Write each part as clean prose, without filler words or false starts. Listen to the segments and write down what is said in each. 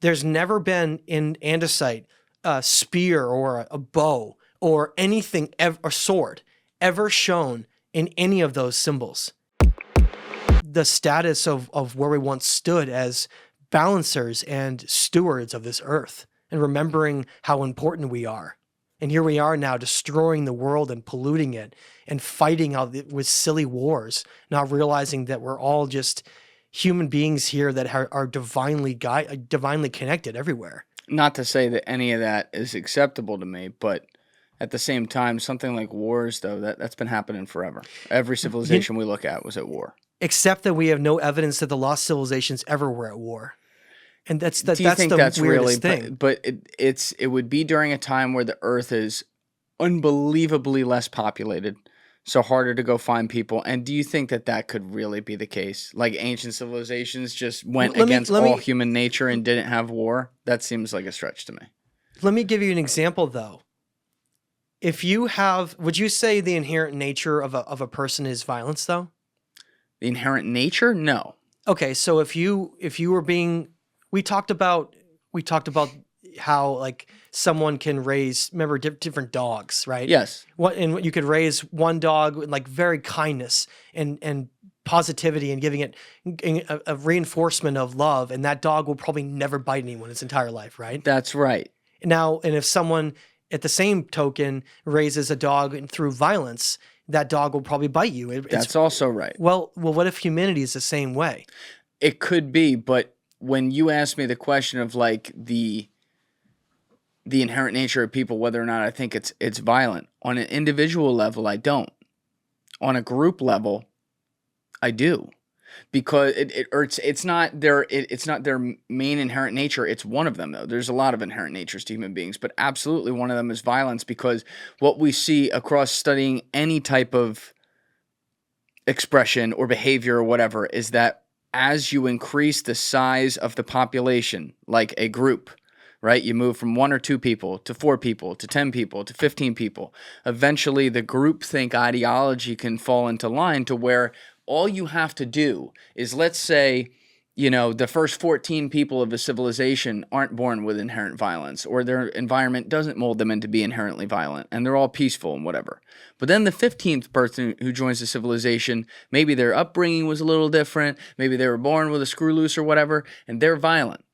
There's never been in andesite a spear or a bow or anything, a sword, ever shown in any of those symbols. The status of where we once stood as balancers and stewards of this earth, and remembering how important we are. And here we are now destroying the world and polluting it and fighting out with silly wars, not realizing that we're all just human beings here that are divinely connected everywhere. Not to say that any of that is acceptable to me, but at the same time, something like wars, though, that's been happening forever. Every civilization we look at was at war. Except that we have no evidence that the lost civilizations ever were at war. And that's the weirdest really, thing. But it would be during a time where the Earth is unbelievably less populated, so harder to go find people. And do you think that could really be the case? Like ancient civilizations just went against all human nature and didn't have war? That seems like a stretch to me. Let me give you an example, though. Would you say the inherent nature of a person is violence, though? The inherent nature? No. Okay, so if you were being, we talked about how like someone can raise, remember, different dogs, right? Yes. And you could raise one dog with like very kindness and positivity and giving it a reinforcement of love, and that dog will probably never bite anyone its entire life, right? That's right. Now, and if someone at the same token raises a dog through violence, that dog will probably bite you. That's also right. Well, what if humanity is the same way? It could be, but when you ask me the question of like the inherent nature of people, whether or not I think it's violent, on an individual level, I don't. On a group level, I do, because it's not their main inherent nature. It's one of them, though. There's a lot of inherent natures to human beings, but absolutely one of them is violence, because what we see across studying any type of expression or behavior or whatever is that as you increase the size of the population, like a group, right? You move from 1 or 2 people to 4 people to 10 people to 15 people. Eventually, the groupthink ideology can fall into line to where all you have to do is, let's say, the first 14 people of a civilization aren't born with inherent violence, or their environment doesn't mold them into be inherently violent, and they're all peaceful and whatever. But then the 15th person who joins the civilization, maybe their upbringing was a little different, maybe they were born with a screw loose or whatever, and they're violent.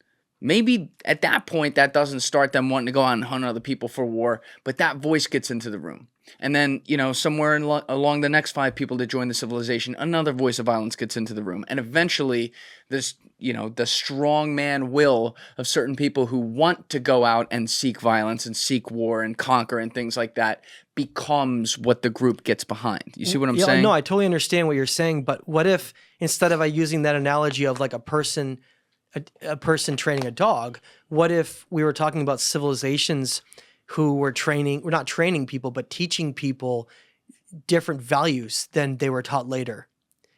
Maybe at that point that doesn't start them wanting to go out and hunt other people for war, but that voice gets into the room. And then, somewhere along the next 5 people to join the civilization, another voice of violence gets into the room. And eventually, this, the strong man will of certain people who want to go out and seek violence and seek war and conquer and things like that becomes what the group gets behind. You see what I'm saying? No, I totally understand what you're saying. But what if, instead of using that analogy of like a person training a dog, what if we were talking about civilizations who were not training people, but teaching people different values than they were taught later?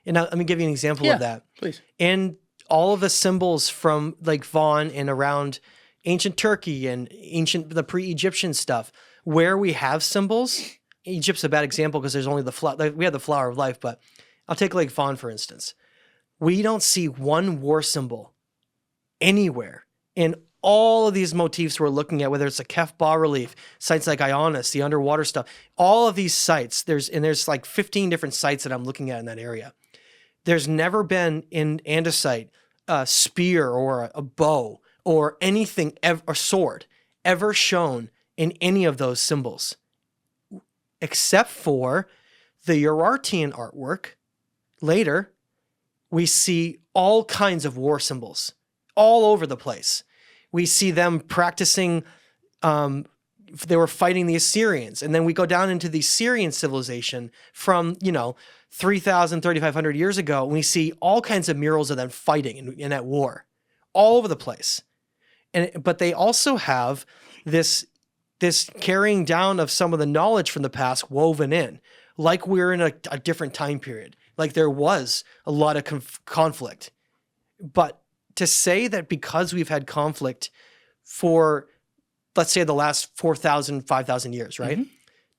And let me give you an example of that. Please. And all of the symbols from like Vaughn and around ancient Turkey and the pre-Egyptian stuff, where we have symbols, Egypt's a bad example because there's only we have the flower of life, but I'll take like Vaughn, for instance. We don't see one war symbol anywhere in all of these motifs we're looking at, whether it's a Kef bas-relief, sites like Ionis, the underwater stuff, all of these sites, there's like 15 different sites that I'm looking at in that area. There's never been in andesite a spear or a bow or anything, a sword, ever shown in any of those symbols, except for the Urartian artwork. Later, we see all kinds of war symbols all over the place. We see them practicing, they were fighting the Assyrians. And then we go down into the Syrian civilization from, 3,000, 3,500 years ago. And we see all kinds of murals of them fighting in that war all over the place. But they also have this carrying down of some of the knowledge from the past woven in, like we're in a different time period. Like there was a lot of conflict. But to say that because we've had conflict for, let's say, the last 4,000, 5,000 years, right? Mm-hmm.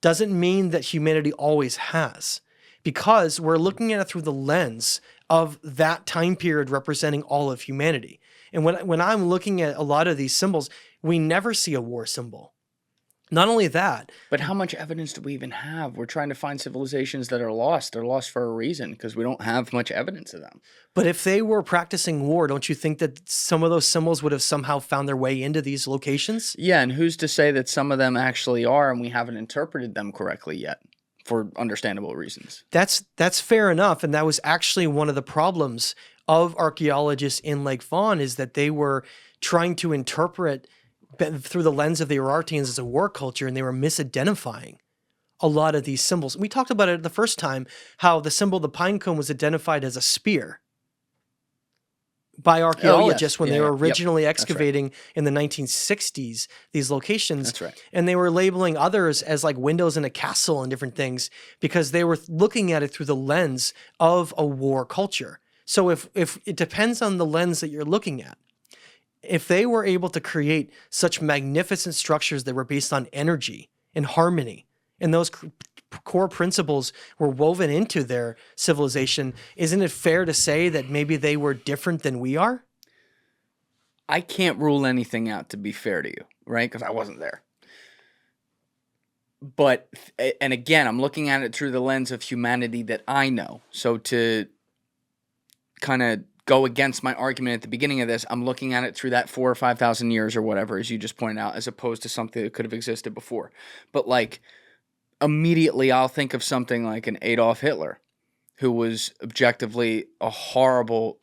Doesn't mean that humanity always has, because we're looking at it through the lens of that time period representing all of humanity. And when I'm looking at a lot of these symbols, we never see a war symbol. Not only that, But how much evidence do we even have? We're trying to find civilizations that are lost. They're lost for a reason because we don't have much evidence of them. but if they were practicing war, don't you think that some of those symbols would have somehow found their way into these locations? Yeah, and who's to say that some of them actually are and we haven't interpreted them correctly yet for understandable reasons? That's fair enough. And that was actually one of the problems of archaeologists in Lake Vaughan, is that they were trying to interpret through the lens of the Urartians as a war culture, and they were misidentifying a lot of these symbols. We talked about it the first time, how the symbol of the pine cone was identified as a spear by archaeologists when they were originally excavating in the 1960s, these locations. That's right. And they were labeling others as like windows in a castle and different things because they were looking at it through the lens of a war culture. So if it depends on the lens that you're looking at. If they were able to create such magnificent structures that were based on energy and harmony, and those core principles were woven into their civilization, isn't it fair to say that maybe they were different than we are? I can't rule anything out, to be fair to you, right? Because I wasn't there. But, and again, I'm looking at it through the lens of humanity that I know. So to kind of go against my argument at the beginning of this, I'm looking at it through that 4,000 or 5,000 years or whatever, as you just pointed out, as opposed to something that could have existed before. But like, immediately I'll think of something like an Adolf Hitler, who was objectively a horrible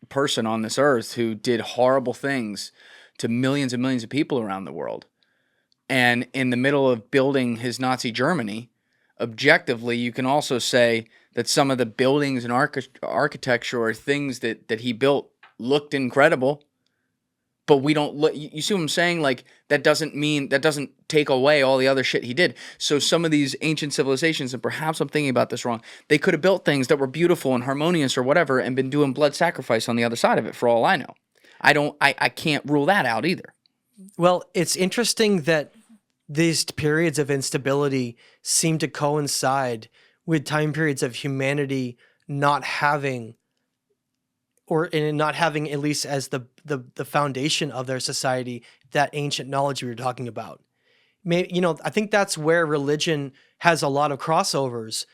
person on this earth, who did horrible things to millions and millions of people around the world. And in the middle of building his Nazi Germany, objectively, you can also say that some of the buildings and architecture or things that he built looked incredible, but we don't look. You see what I'm saying? Like, that doesn't take away all the other shit he did. So some of these ancient civilizations, and perhaps I'm thinking about this wrong, they could have built things that were beautiful and harmonious or whatever and been doing blood sacrifice on the other side of it, for all I know. I can't rule that out either. Well, it's interesting that these periods of instability seem to coincide with time periods of humanity not having, or in not having at least as the foundation of their society, that ancient knowledge we were talking about. Maybe, I think that's where religion has a lot of crossovers.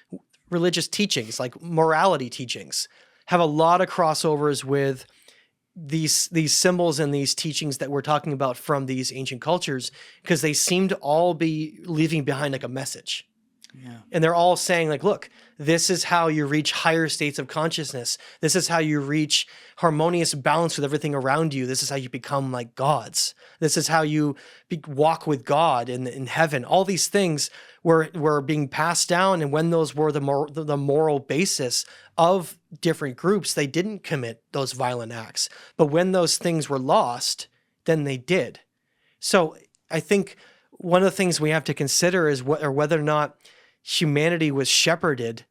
Religious teachings, like morality teachings, have a lot of crossovers with these symbols and these teachings that we're talking about from these ancient cultures, because they seem to all be leaving behind like a message. Yeah. And they're all saying like, look, this is how you reach higher states of consciousness. This is how you reach harmonious balance with everything around you. This is how you become like gods. This is how you walk with God in heaven. All these things were being passed down. And when those were the moral basis of different groups, they didn't commit those violent acts. But when those things were lost, then they did. So I think one of the things we have to consider is whether or not humanity was shepherded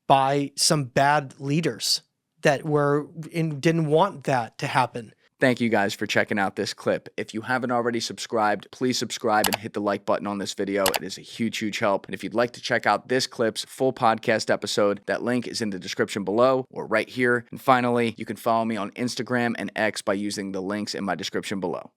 by some bad leaders that didn't want that to happen. Thank you guys for checking out this clip. If you haven't already subscribed, please subscribe and hit the like button on this video. It is a huge, huge help. And if you'd like to check out this clip's full podcast episode, that link is in the description below or right here. And finally, you can follow me on Instagram and X by using the links in my description below.